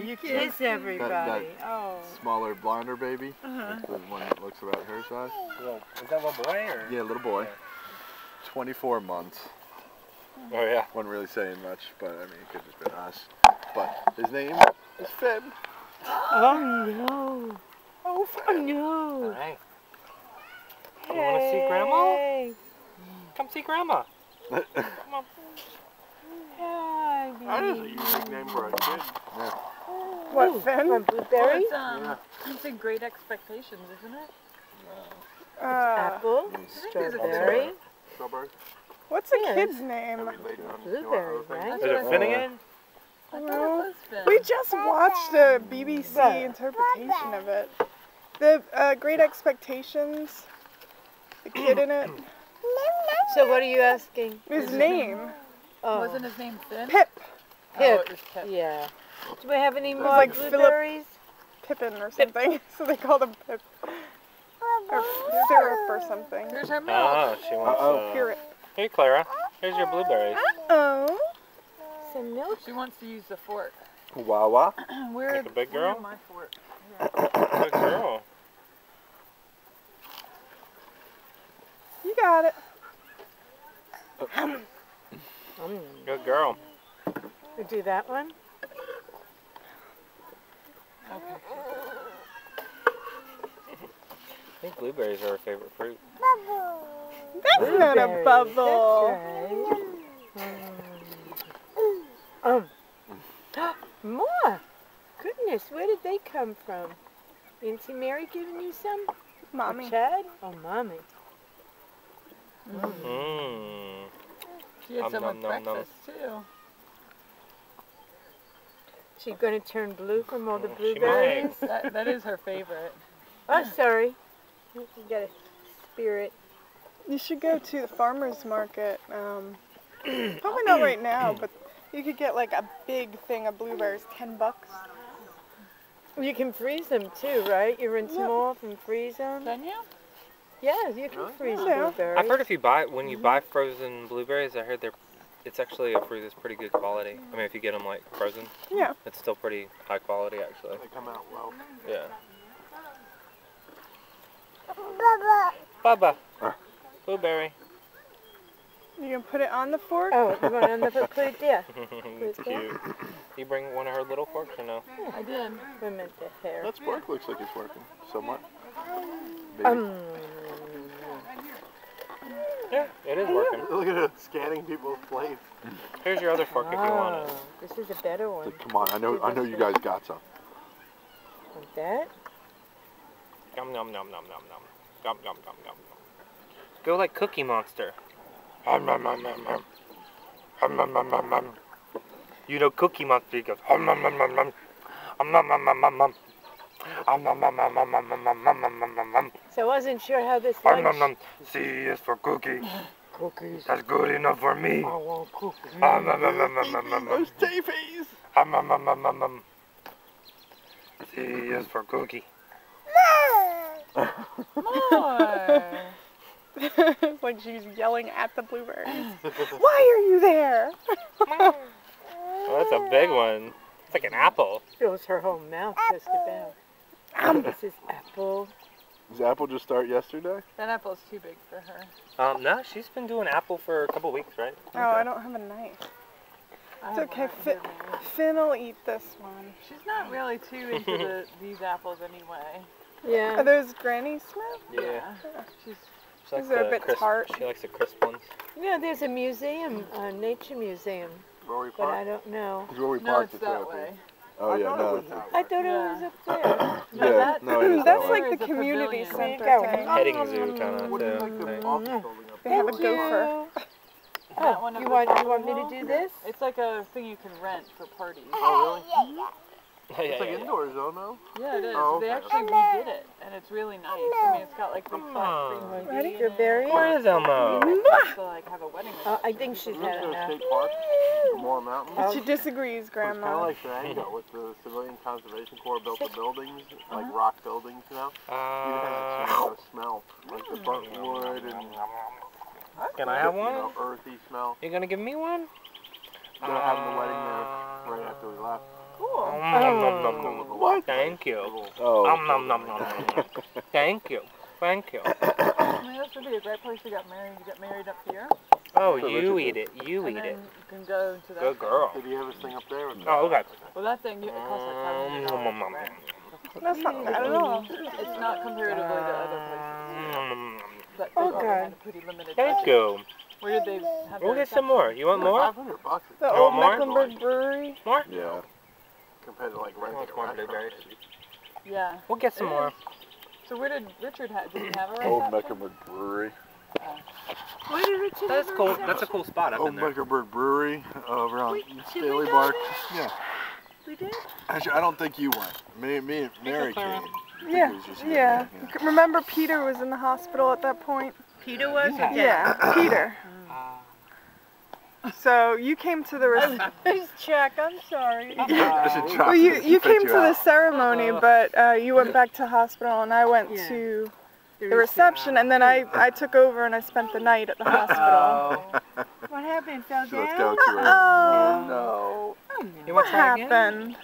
You kiss everybody. That smaller, blonder baby. Like the one that looks about her size. Well, is that a little boy or? Yeah, little boy. 24 months. Oh yeah. Wasn't really saying much, but I mean, it could have just been us. But his name is Finn. Oh no. Oh, Finn. No. Hey. You want to see Grandma? Come see Grandma. Come on. Hi, That is a unique name for a kid. Yeah. What, Finn? From Blueberry? It's a Great Expectations, isn't it? Apple, strawberry. Strawberry. What's a kid's name? Blueberry, right? Is it Finn again? I thought it was Finn. We just watched a BBC interpretation of it. The Great Expectations. The kid in it. So what are you asking? His name. Oh, Wasn't his name Finn? Pip. Oh, Pip. it was Pip. Yeah. Do we have any more like Philip- blueberries? Pippin or something. So they called him Pip. Or syrup or something. Here's her milk. Oh, she wants. Syrup. Hey, Clara. Here's your blueberries. Oh. Some milk? She wants to use the fork. Wawa. Where? Like a big girl? Where's my fork? Good girl. You got it. Good girl. We do that one? I think blueberries are her favorite fruit. That's not a bubble. That's right. More. Goodness, where did they come from? Auntie Mary giving you some? Mommy. Or Chad? Oh, Mommy. Mmm. She had some Nom, with nom, nom, nom. breakfast too. She going to turn blue from all the She blueberries? That is her favorite. Oh, sorry. You got a spirit. You should go to the farmer's market. Probably not right now, but you could get like a big thing of blueberries, $10. You can freeze them too, right? You rinse them off and freeze them? Can you? Yeah, you can freeze Yeah. blueberries. I've heard when you buy frozen blueberries, I heard it's actually a fruit that's pretty good quality. I mean, if you get them like frozen, Yeah. it's still pretty high quality actually. They come out well. Yeah. Baba. Blueberry. You can put it on the fork? Oh, you want to put it there? It's cute. You bring one of her little forks or no? I did. I meant the hair. That spark looks like it's working somewhat. Yeah, it is working. Look at it scanning people's plates. Here's your other fork if you want it. Oh, this is a better one. Come on, I know you guys got some. Like that? Yum yum yum yum yum yum. Yum yum yum yum yum. Go like Cookie Monster. Hum hum hum hum hum. Hum hum hum hum hum. You know Cookie Monster goes hum hum hum hum hum. Hum hum hum hum hum hum. Hum hum hum hum hum hum hum hum hum hum hum. So I wasn't sure how this Hum hum lunch... hum. C is for cookie. Cookies. That's good enough for me. I want cookies. Hum hum hum hum hum hum hum. Those Taffies! Hum hum hum hum hum hum. C is for cookie. More. It's like she's yelling at the blueberries. Why are you there? Oh, that's a big one. It's like an apple. Fills her whole mouth just about. This is apple. Does Apple just start yesterday? That apple's too big for her. No, she's been doing apple for a couple weeks, right? Oh, I don't have a knife. It's okay. Finn will eat this one. She's not really too into these apples anyway. Yeah. Are those Granny Smith? Yeah. She's She likes These are a the bit crisp, tart. She likes the crisp ones. Yeah, there's a museum, a nature museum, Rory but I Park? don't know. Rory no, Park's it's the that therapy. way. Oh yeah, no. I thought it was up there. Yeah, no, it is That's that way. like the There's a community pavilion. center Go. thing. Petting zoo kind of What do you too. think the right? office building up They have a Thank gopher. you. That one Oh, up you at want the me to hall? do this? It's like a thing you can rent for parties. Oh really? Yeah, It's like yeah, yeah. indoors though, no? Yeah, it is. Oh, They okay. actually redid it, and it's really nice. I mean, it's got like big flat screen Ready? TV Your berry? Where is Elmo? to like have a wedding. I think she's had enough. State Park, Moore Mountain. She disagrees, It's kind of Grandma. like Durango with the Civilian Conservation Corps built the buildings, like rock buildings, you know? You have a smell, like the burnt wood and Can I have you know, one? earthy smell. You gonna give me one? We were having the wedding there right after we left. Cool. What? Thank you. Oh. Nom, nom, nom, nom, nom. Thank you. Thank you. I mean, this would be a great place to get married. You get married up here. Oh, you eat it. You And eat then it. you can go to that. Good girl. Did he have his thing up there? Oh, okay. Well, that thing, it costs like $500. Right? That's not bad at all. It's not comparatively to other places. But they Oh, probably God. had a pretty limited Thank budget. you. Where did they have We'll their get some more. You want more? $500. The Oh, old more? Mecklenburg Brewery. More? Yeah. Compared to like renting Want a more restaurant. blueberries? Yeah. We'll get some more. So where did Richard have? Did he have a Old restaurant? Mecklenburg Brewery. Where did Richard That's have cool. a That's a cool spot up Old in there. Mecklenburg Brewery over on Wait, did we Staley go Bark. there? Yeah. We did? Actually, I don't think you went. Me and Mary came. I think Yeah, it was just you and yeah. me, Remember Peter was in the hospital at that point? Peter was? or Dad? Yeah, Peter. So you came to the Who's Chuck? I'm sorry. I should try well, to you fit came to the out. ceremony, but you went back to hospital, and I went Yeah. to the reception, and then I took over and I spent the night at the hospital. What happened? Fell So let's down? go to her. Oh, No. Oh, no. You what want to try again? happened?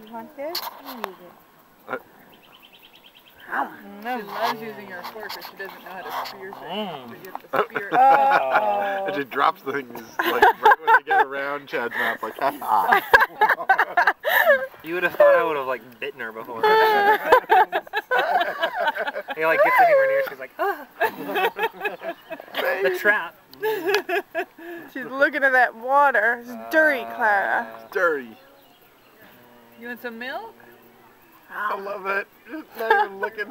You want this? You need it. She loves using her fork, but she doesn't know how to spear things. So you have to spear it. And she drops things like right when they get around Chad's mouth, like ha. You would have thought I would have like bitten her before. He like gets anywhere near. She's like, ah. The trap. She's looking at that water. It's dirty, Clara. Dirty. You want some milk? I love it. Just not even looking.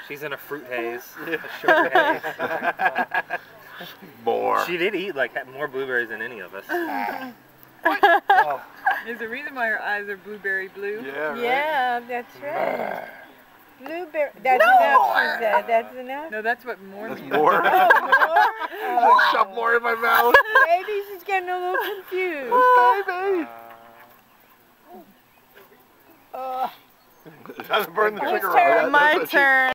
She's in a fruit haze. A sugar haze. More. She did eat like more blueberries than any of us. Oh. There's a reason why her eyes are blueberry blue. Yeah, right? Yeah, that's right. Blueberry. That's enough, she said. That's enough. No, that's what more That's means. more. Oh, Shove more in my mouth. maybe she's getting a little confused. Baby. It doesn't burn the Whose cigarette. turn? That's My what she- turn.